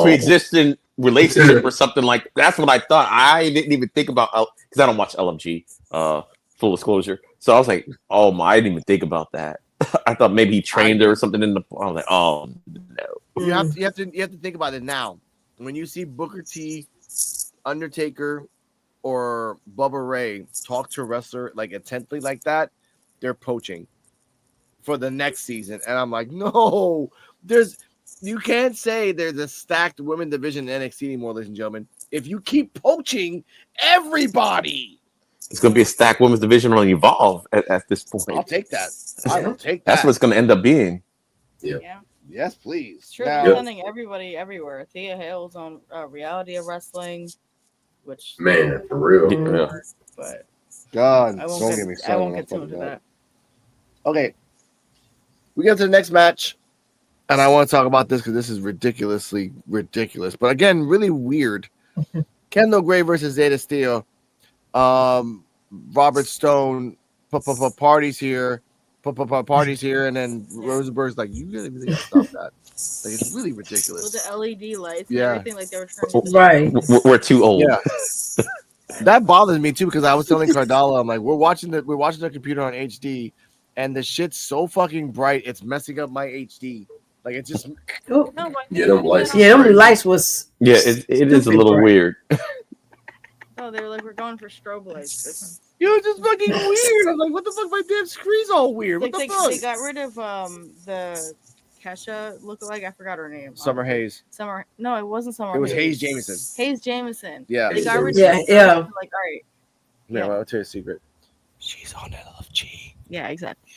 pre-existing relationship or something like. That's what I thought. I didn't even think about because I don't watch LMG. Full disclosure. So I was like, oh my, I didn't even think about that. I thought maybe he trained her or something in the. I was like, oh no. You have to think about it now. When you see Booker T, Undertaker, or Bubba Ray talk to a wrestler like intently like that, they're poaching for the next season. And I'm like, no, you can't say there's a stacked women division in NXT anymore, ladies and gentlemen. If you keep poaching everybody. It's going to be a stacked women's division on Evolve at this point. I'll take that. I will take that. That's what it's going to end up being. Yeah. Yes, please. It's true. They're sending everybody everywhere. Thea Hale's on Reality of Wrestling, which man, for real. Yeah. But God, I won't get too into that. Okay, we get to the next match, and I want to talk about this because this is ridiculously ridiculous. But again, really weird. Kendal Gray versus Zayda Steele. Robert Stone, parties here, and then Rosenberg's like, you really gotta stop that. Like, it's really ridiculous. With the LED lights and Yeah. everything, like they were trying to Right. We're too old. Yeah. That bothers me too because I was telling Cardala, I'm like, we're watching the computer on HD, and the shit's so fucking bright, it's messing up my HD. Like, it's just Oh. Yeah, them lights. Yeah, them lights was. Yeah, it is a little weird. Oh, they were like, we're going for strobe lights. It's just fucking weird. I'm like, what the fuck? My damn screen's all weird. What the fuck? They got rid of the Kesha lookalike. I forgot her name. Summer Hayes. No, it wasn't Summer. It was Hayes Jameson. Hayes Jameson. Yeah. They got rid of Yeah. Like, all right. Yeah, well, I'll tell you a secret. She's on LFG. Yeah, exactly.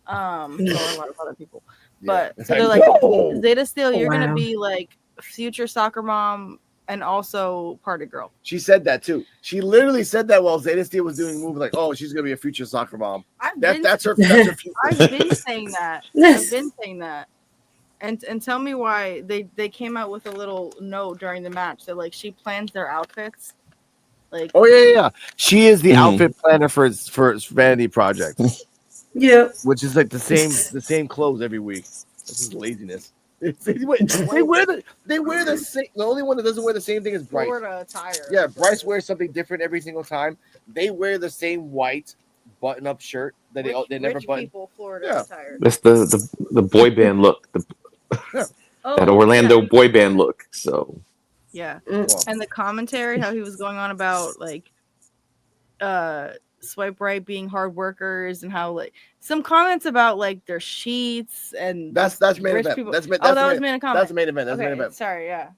So a lot of other people. But Yeah. so they're like, Whoa! Zayda Steele, you're Wow. gonna be like future soccer mom and also party girl. She said that too. She literally said that while Zayda Steele was doing a movie, like, "Oh, she's gonna be a future soccer mom." That's her future. I've been saying that. I've been saying that. And tell me why they came out with a little note during the match that like she plans their outfits. Like, oh yeah. She is the outfit planner for Vanity Project. Yeah. Which is like the same clothes every week. This is laziness. They wear the same. The only one that doesn't wear the same thing is Bryce. Florida attire. Yeah, Bryce wears something different every single time. They wear the same white button-up shirt that they never button. People, Florida attire. That's the boy band look. That Orlando boy band look. So yeah, and the commentary, how he was going on about like Swipe Right being hard workers and how like some comments about like their sheets and that's main event. People. That's was main comment. That's the main event. That's okay, main event. Sorry, yeah.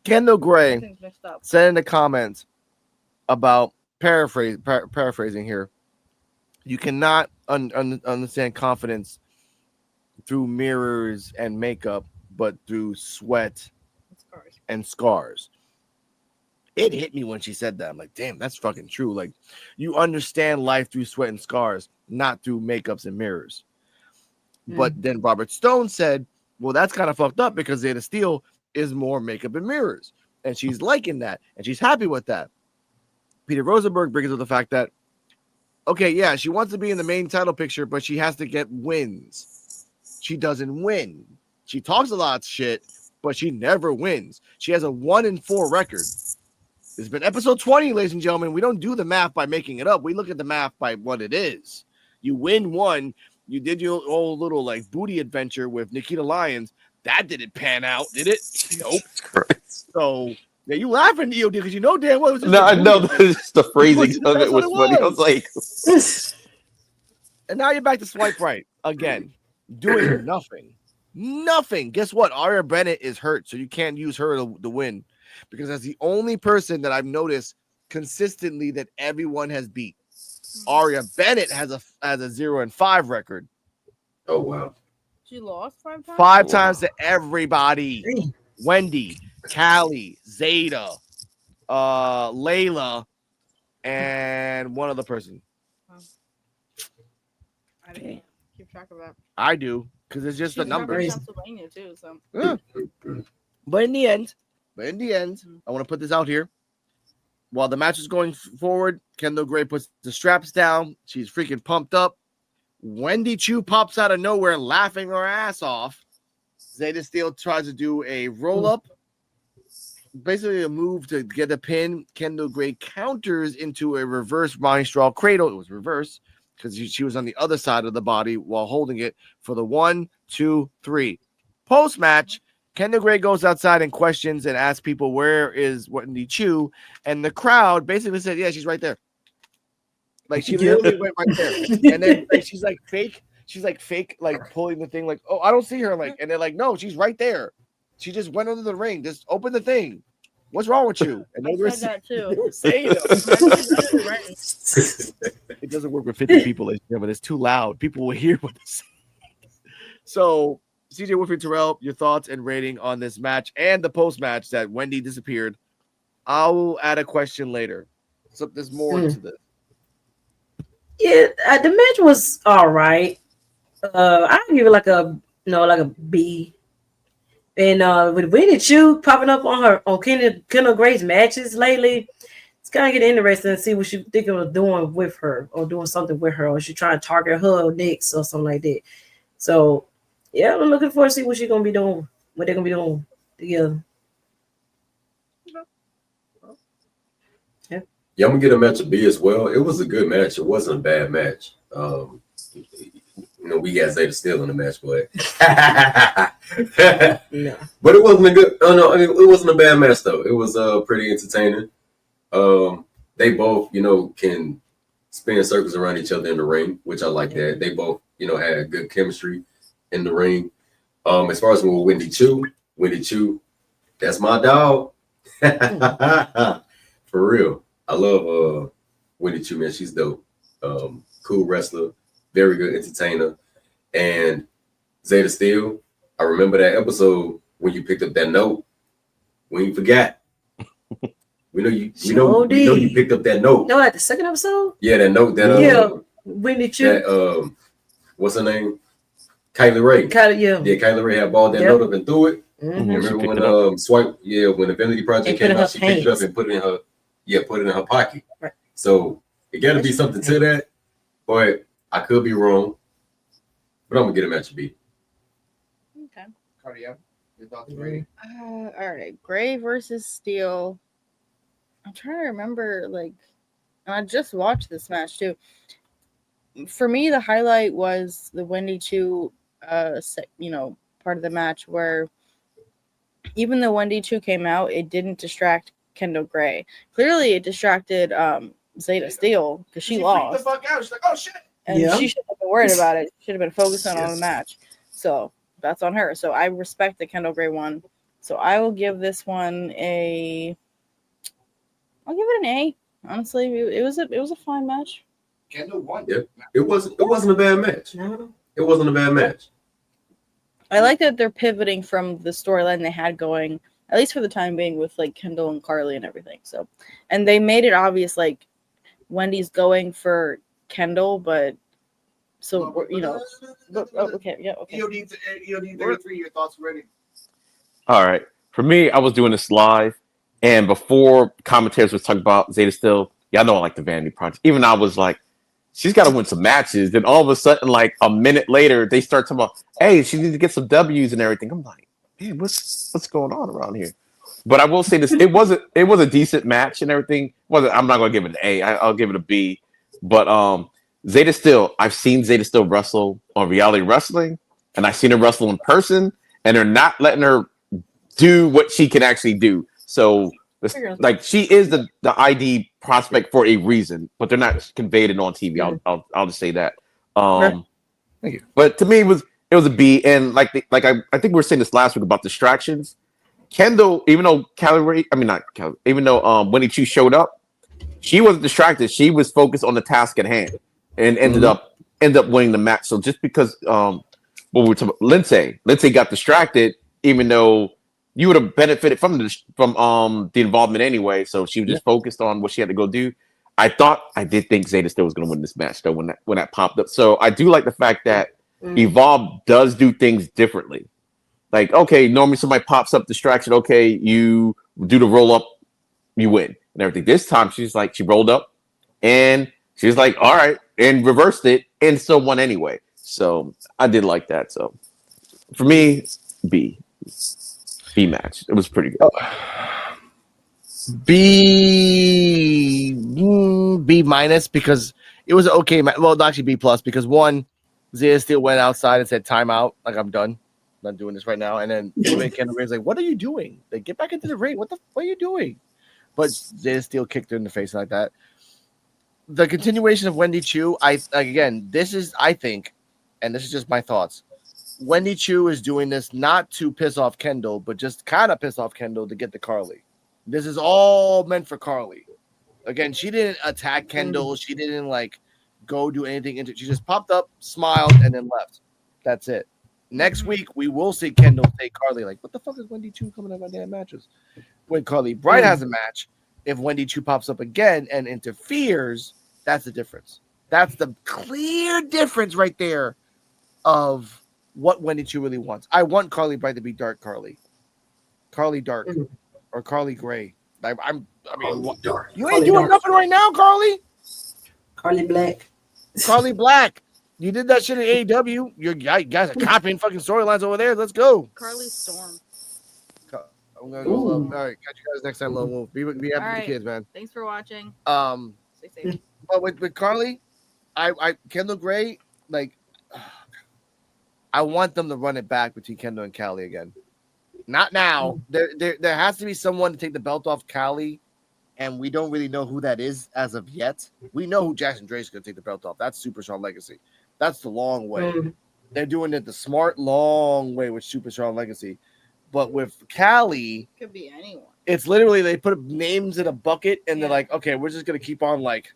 Kendal Gray said in the comments about paraphrasing here. You cannot understand confidence through mirrors and makeup, but through sweat and scars. It hit me when she said that. I'm like, damn, that's fucking true. Like, you understand life through sweat and scars, not through makeups and mirrors. But then Robert Stone said, well, that's kind of fucked up because Zayda Steele is more makeup and mirrors. And she's liking that. And she's happy with that. Peter Rosenberg brings up the fact that, okay, yeah, she wants to be in the main title picture, but she has to get wins. She doesn't win. She talks a lot of shit, but she never wins. She has a 1-4 record. It's been episode 20, ladies and gentlemen. We don't do the math by making it up. We look at the math by what it is. You win one. You did your old little like booty adventure with Nikita Lyons. That didn't pan out, did it? Nope. So yeah, you laughing, EOD, because you know damn well it was just I know the phrasing of it was funny. I was like, and now you're back to Swipe Right again, doing nothing. Nothing. Guess what? Aria Bennett is hurt, so you can't use her to win. Because that's the only person that I've noticed consistently that everyone has beat. Aria Bennett has a 0-5 record. Oh wow. She lost 5 times? 5 times to everybody. Wendy, Callie, Zayda, Layla, and one other person. I didn't keep track of that. I do, because it's just the numbers. Pennsylvania too, so. Yeah. But in the end, I want to put this out here. While the match is going forward, Kendal Gray puts the straps down. She's freaking pumped up. Wendy Chu pops out of nowhere laughing her ass off. Zayda Steele tries to do a roll-up basically a move to get a pin. Kendal Gray counters into a reverse Monty Straw cradle. It was reverse because she was on the other side of the body while holding it for the 1, 2, 3. Post match, Kendal Gray goes outside and questions and asks people where is Wendy Chu, and the crowd basically said, "Yeah, she's right there." Like she literally went right there, and then like, she's like fake, like pulling the thing, like, "Oh, I don't see her," like, and they're like, "No, she's right there. She just went under the ring. Just open the thing. What's wrong with you?" And I said that too. they were saying it. It doesn't work with 50 people, but it's too loud. People will hear what they say. So, Ceejaywolfy, Terrell, your thoughts and rating on this match and the post match that Wendy disappeared. I will add a question later. So there's more to this. Yeah, the match was all right. I'll give it like a B. And with Winnie Chu popping up on Kendal Gray's matches lately, it's kind of getting interesting to see what she thinking of doing with her or doing something with her, or she trying to target her next or something like that. So yeah, I'm looking forward to see what she's gonna be doing, what they're gonna be doing together. Yeah, I'm gonna get a match of B as well. It was a good match. It wasn't a bad match. We got Zayda still in the match, but No. but it wasn't a good. Oh no, I mean it wasn't a bad match though. It was pretty entertaining. They both, can spin circles around each other in the ring, which I like that. They both, had good chemistry in the ring. As far as with Wendy Chu, that's my dog. For real. I love Wendy Chu, man. She's dope. Cool wrestler, very good entertainer. And Zayda Steele, I remember that episode when you picked up that note. We ain't forgot. We know you picked up that note. No, at the second episode? Yeah, that note that Wendy Chu. that what's her name? Kylie Ray. Kylie Ray had balled that note up and threw it. Mm-hmm. Remember when when Infinity Project came out, she picked it up and put it in her pocket. Right. So it got to be something to that, but I could be wrong. But I'm gonna get a match of B. Okay. Cardia, your thoughts and rating? All right, Gray versus Steele. I'm trying to remember, I just watched this match too. For me, the highlight was the Wendy Chu, part of the match where even though Wendy Chu came out, it didn't distract Kendal Gray. Clearly, it distracted Zayda Steele because she lost. The fuck out. She's like, "Oh shit!" And she shouldn't have been worried about it. She should have been focusing on the match. So that's on her. So I respect the Kendal Gray one. So I will give this one I'll give it an A. Honestly, it was a fine match. Kendal won. Yeah, it wasn't a bad match. No. It wasn't a bad match. I like that they're pivoting from the storyline they had going, at least for the time being, with Kendal and Carly and everything. So, and they made it obvious Wendy's going for Kendal, but okay, yeah, okay. EOD 33, your thoughts ready? All right. For me, I was doing this live, and before commentators was talking about Zayda Steele, I know I like the Vanity Project. Even I was like, she's got to win some matches. Then all of a sudden, a minute later, they start talking about, hey, she needs to get some W's and everything. I'm like, man, what's going on around here? But I will say this: it was a decent match and everything. I'm not gonna give it an A. I'll give it a B. But Zayda Steele, I've seen Zayda Steele wrestle on reality wrestling, and I've seen her wrestle in person, and they're not letting her do what she can actually do. So, she is the ID prospect for a reason, but they're not conveyed it on TV. I'll just say that. Thank you. But to me, it was a B. And I think we were saying this last week about distractions. Kendal, even though Wendy Chu showed up, she wasn't distracted. She was focused on the task at hand, and ended up winning the match. So just because we were talking about Lindsay got distracted, even though you would have benefited from the involvement anyway. So she was just focused on what she had to go do. I did think Zayda Steele was going to win this match though when that popped up. So I do like the fact that Evolve does do things differently. Okay, normally somebody pops up distraction. Okay, you do the roll up, you win and everything. This time she rolled up and she was like, all right, and reversed it and still won anyway. So I did like that. So for me, B match. It was pretty good. B minus because it was okay. Well, actually B plus because one, Zayda still went outside and said timeout. Like I'm done, not doing this right now. And then even Kendal Gray's like, "What are you doing? Like get back into the ring. What are you doing?" But Zayda still kicked her in the face like that. The continuation of Wendy Chu, I think, and this is just my thoughts. Wendy Chu is doing this not to piss off Kendal, but just kind of piss off Kendal to get to Carly. This is all meant for Carly. Again, she didn't attack Kendal. She didn't like go do anything. She just popped up, smiled, and then left. That's it. Next week, we will see Kendal say Carly, like, what the fuck is Wendy Chu coming up on damn matches? When Carly Bright has a match, if Wendy Chu pops up again and interferes, that's the difference. That's the clear difference right there of what Wendy Chu really wants. I want Carly Bright to be Dark Carly Dark, or Carly Gray. You ain't doing nothing right now, Carly. Carly Black. Carly Black. You did that shit in AEW. You guys are copying fucking storylines over there. Let's go. Carly Storm. I'm gonna go love. All right, catch you guys next time. Love move. Be happy with the kids, man. Thanks for watching. Stay safe. But with Carly, I Kendal Gray, like, I want them to run it back between Kendal and Callie again. Not now. There has to be someone to take the belt off Callie, and we don't really know who that is as of yet. We know who Jackson Drake's going to take the belt off. That's Superstar Legacy. That's the long way. They're doing it the smart, long way with Superstar Legacy. But with Callie, could be anyone. It's literally they put names in a bucket, and they're like, okay, we're just going to keep on, like,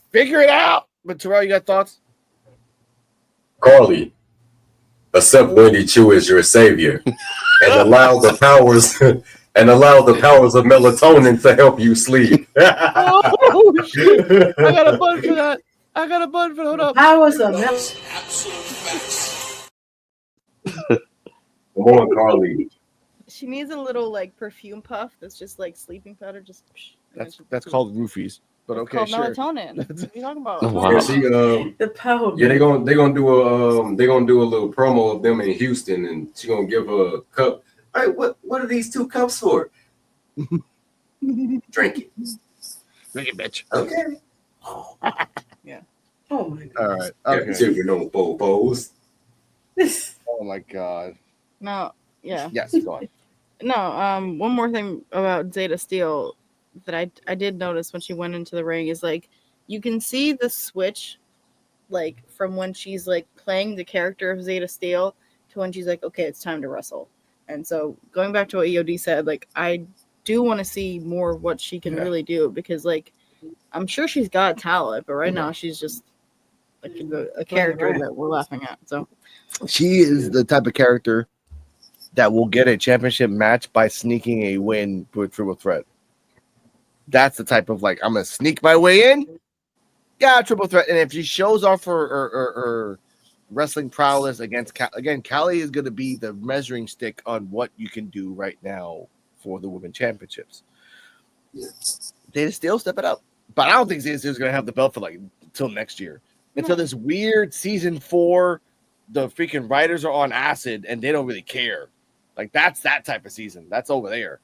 figure it out. But Terrell, you got thoughts? Carly, accept Wendy Chu as your savior, and allow the powers of melatonin to help you sleep. Oh shit! I got a button for that. Hold up. Powers of melatonin. Come on, Carly. She needs a little like perfume puff that's just like sleeping powder. Just that's called roofies. But okay, called sure. Melatonin. What are you talking about? Wow. Yeah, the power. Yeah, they're gonna do a little promo of them in Houston, and she's gonna give her a cup. All right, what are these 2 cups for? Drink it. Drink it, bitch. Okay. Yeah. Oh my god. All right. Okay. Sipping on popos. Oh my god. No. Yeah. Yes. Go on. No. One more thing about Zayda Steele that I did notice when she went into the ring is like you can see the switch, like from when she's like playing the character of Zayda Steele to when she's like, okay, it's time to wrestle. And so going back to what EOD said, like I do want to see more of what she can really do because like I'm sure she's got talent, but right now she's just like a character that we're laughing at. So she is the type of character that will get a championship match by sneaking a win with triple threat. That's the type of like I'm gonna sneak my way in. Yeah, triple threat. And if she shows off her wrestling prowess against Callie is gonna be the measuring stick on what you can do right now for the women championships. They still step it up, but I don't think Zayda is gonna have the belt for like until next year. Until this weird season 4, the freaking writers are on acid and they don't really care. Like that's that type of season. That's over there.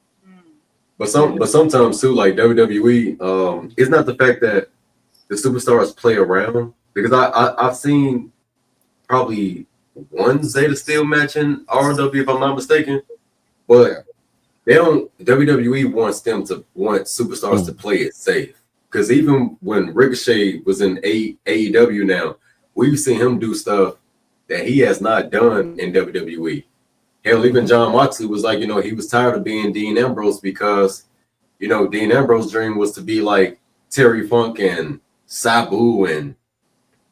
But sometimes too, like WWE, it's not the fact that the superstars play around because I've seen probably one Zayda Steele match in ROW if I'm not mistaken, but they don't. WWE wants superstars to play it safe because even when Ricochet was in AEW now, we've seen him do stuff that he has not done in WWE. Hell, even John Moxley was like, he was tired of being Dean Ambrose because, Dean Ambrose's dream was to be like Terry Funk and Sabu and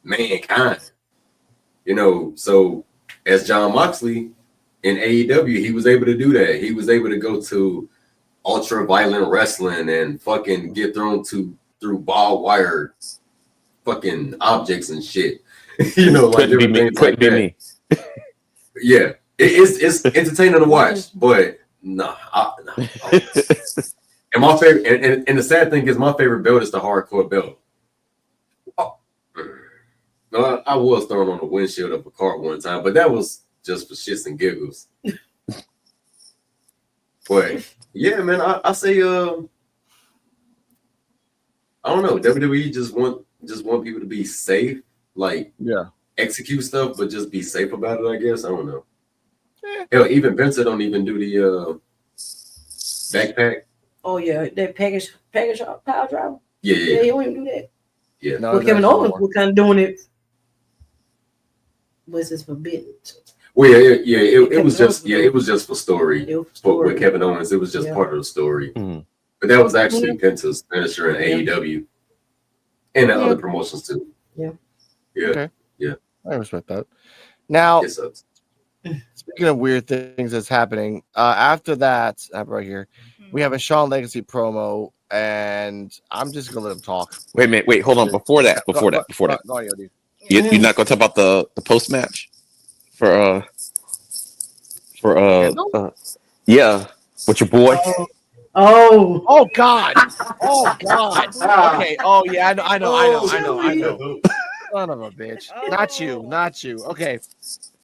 Mankind. So as John Moxley in AEW, he was able to do that. He was able to go to ultra violent wrestling and fucking get through barbed wire fucking objects and shit. Like different things like that. Me. Yeah. It's entertaining to watch, but nah. And my favorite, and the sad thing is, my favorite belt is the hardcore belt. Oh. No, I was thrown on the windshield of a car one time, but that was just for shits and giggles. But yeah, man, I say I don't know. WWE just want people to be safe, like Yeah. execute stuff, but just be safe about it. I guess I don't know. Yeah. Hell, even Vincent don't even do the backpack. Oh yeah, that package power driver. Yeah, Yeah, he don't even do that. yeah. No, Well, he Kevin doesn't Owens anymore. was kind of doing it. Was this forbidden? Well, yeah. It Kevin was just Owens it was just for story. It was But story. with Kevin Owens, it was just Yeah. part of the story. Mhm. But that was actually Penta's finisher in Yeah. AEW and the Yeah. other promotions too. Yeah. Yeah. Okay. Yeah. I respect that. Now, It sucks. speaking of weird things that's happening, after that, right here, we have a Shawn Legacy promo, and I'm just gonna let him talk. Wait a minute. Wait, hold on. Before that. Go on, Yodi. You're not gonna talk about the post match for Kendal? yeah, with your boy. Oh. Oh God! Oh God! Okay. Oh yeah, I know. Oh, Son of a bitch. Not you. Okay.